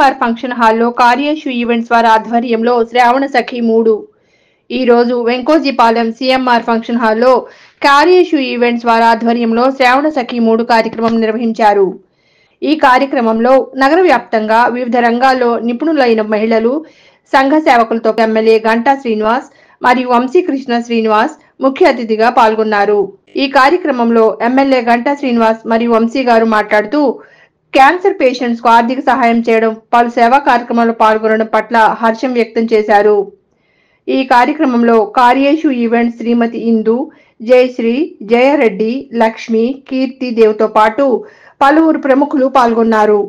CMR function హాల్లో కార్యేషు events వారి ఆధ్వర్యంలో శ్రావణ సఖి 3 ఈ రోజు వెంకోజీపాలెం సిఎంఆర్ ఫంక్షన్ హాల్లో కార్యేషు ఈవెంట్స్ వారి ఆధ్వర్యంలో శ్రావణ సఖి 3 కార్యక్రమం నిర్వహించారు. ఈ కార్యక్రమంలో నగర వ్యాప్తంగా వివిధ రంగాల్లో నిపుణులైన మహిళలు, సంఘ సేవకులతో ఎమ్మెల్యే గంటా శ్రీనివాస్ మరియు వంశీకృష్ణ శ్రీనివాస్ ముఖ్య అతిథిగా పాల్గొన్నారు. ఈ కార్యక్రమంలో ఎమ్మెల్యే గంటా శ్రీనివాస్ మరియు వంశీ గారు మాట్లాడుతూ క్యాన్సర్ పేషెంట్స్ కు ఆర్థిక సహాయం చేయడం, పలు సేవా కార్యక్రమాల్లో పాల్గొనడం పట్ల హర్షం వ్యక్తం చేశారు. ఈ కార్యక్రమంలో కార్యేషు ఈవెంట్స్ శ్రీమతి ఇందు, జయశ్రీ, జయారెడ్డి, లక్ష్మి, కీర్తి దేవ్తో పాటు పలువురు ప్రముఖులు పాల్గొన్నారు.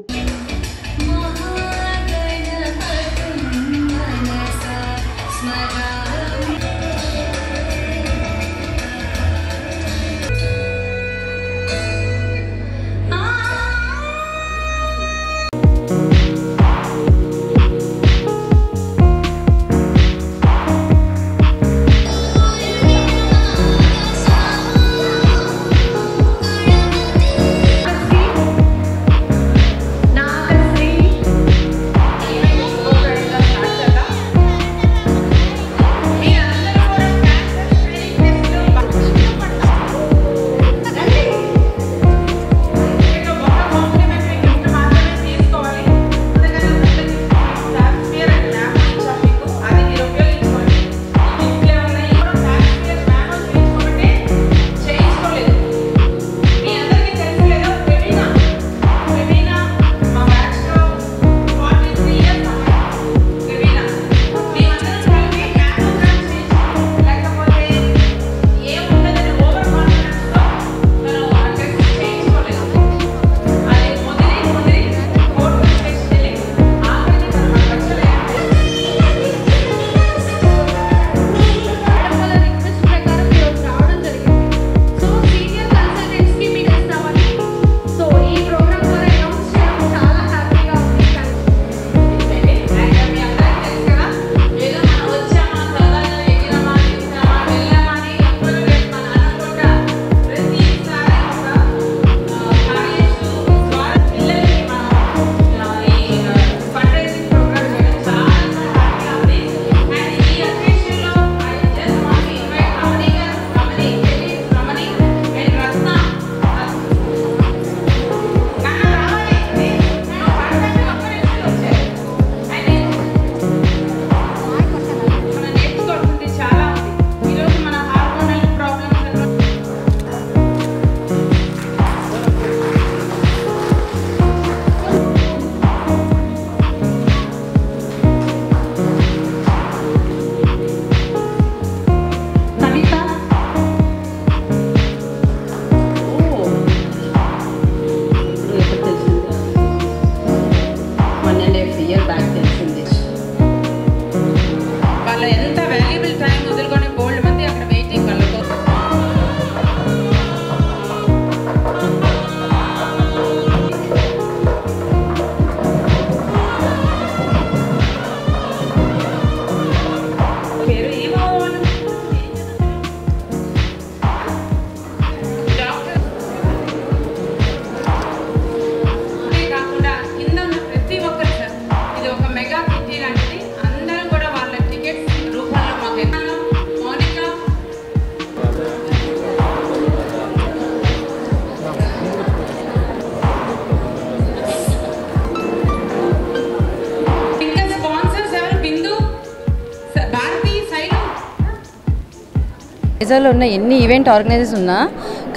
వైజాగ్లో ఉన్న ఎన్ని ఈవెంట్ ఆర్గనైజర్స్ ఉన్నా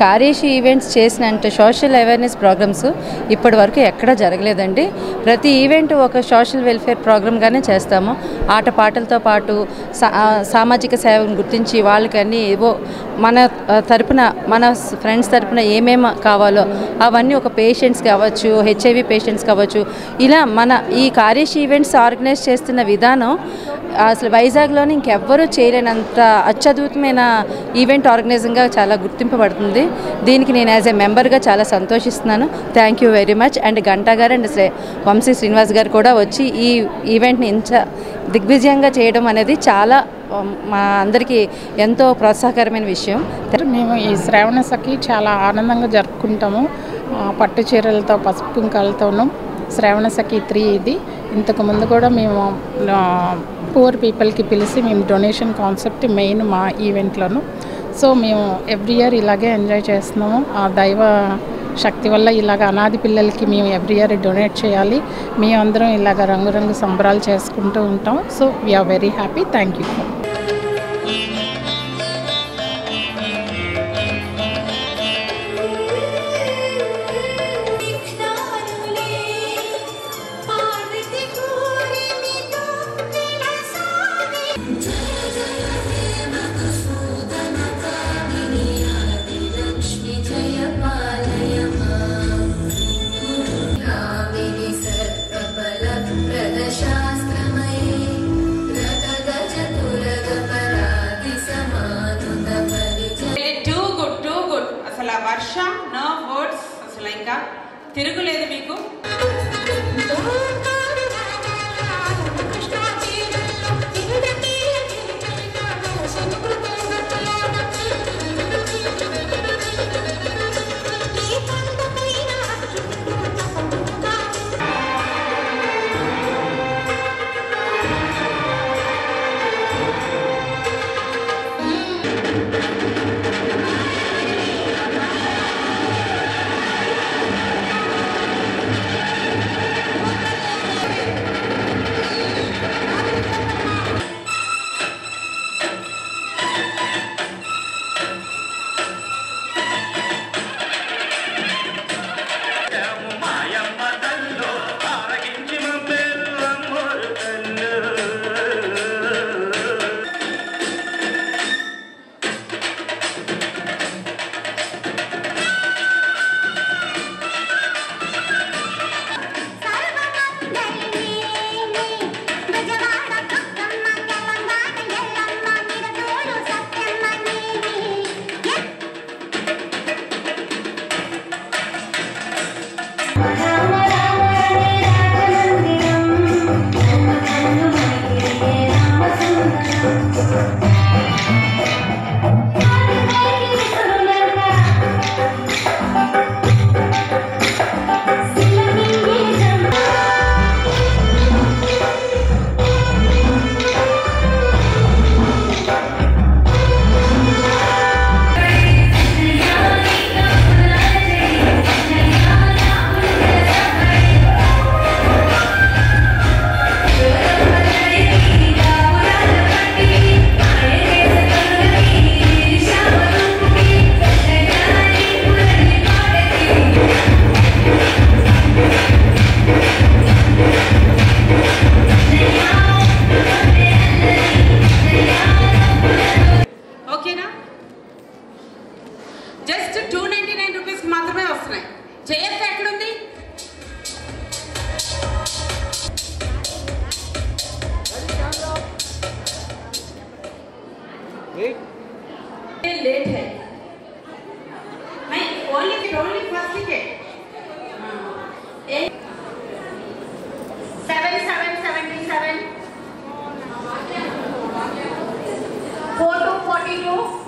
కార్యేషు ఈవెంట్స్ చేసినంత సోషల్ అవేర్నెస్ ప్రోగ్రామ్స్ ఇప్పటి వరకు ఎక్కడా జరగలేదండి. ప్రతి ఈవెంట్ ఒక సోషల్ వెల్ఫేర్ ప్రోగ్రామ్గానే చేస్తాము. ఆటపాటలతో పాటు సామాజిక సేవను గుర్తించి వాళ్ళకి అన్నీ ఏవో మన తరపున మన ఫ్రెండ్స్ తరపున ఏమేమి కావాలో అవన్నీ ఒక పేషెంట్స్ కావచ్చు, హెచ్ఐవి పేషెంట్స్ కావచ్చు, ఇలా మన ఈ కార్యేషు ఈవెంట్స్ ఆర్గనైజ్ చేస్తున్న విధానం అసలు వైజాగ్లోని ఇంకెవ్వరూ చేయలేనంత అత్యద్భుతమైన ఈవెంట్ ఆర్గనైజింగ్గా చాలా గుర్తింపబడుతుంది. దీనికి నేను యాజ్ ఏ మెంబర్గా చాలా సంతోషిస్తున్నాను. Thank you very much. And Ganta గారు అండ్ వంశీ శ్రీనివాస్ గారు కూడా వచ్చి ఈ ఈవెంట్ని ఇంత దిగ్విజయంగా చేయడం అనేది చాలా మా అందరికీ ఎంతో ప్రోత్సాహకరమైన విషయం. మేము ఈ శ్రావణ సఖి చాలా ఆనందంగా జరుపుకుంటాము. పట్టు చీరలతో, పసుపు కుంకాలతోనూ శ్రావణ సఖి 3 ఇది ఇంతకుముందు కూడా మేము పూర్ పీపుల్కి పిలిచి మేము డొనేషన్ కాన్సెప్ట్ మెయిన్ మా ఈవెంట్లోను. సో మేము ఎవ్రీ ఇయర్ ఇలాగే ఎంజాయ్ చేస్తున్నాము. ఆ దైవ శక్తి వల్ల ఇలాగ అనాథ పిల్లలకి మేము ఎవ్రీ ఇయర్ డొనేట్ చేయాలి. మేమందరం ఇలాగ రంగురంగు సంబరాలు చేసుకుంటూ ఉంటాం. So we are very happy. Thank you. Varsha no words, అసలు ఇంకా తిరుగులేదు మీకు. జస్ట్ 299 రూపీస్ మాత్రమే వస్తున్నాయి. జయక్క ఎక్కడుంది? लेट है नहीं, only first ticket 7777 4242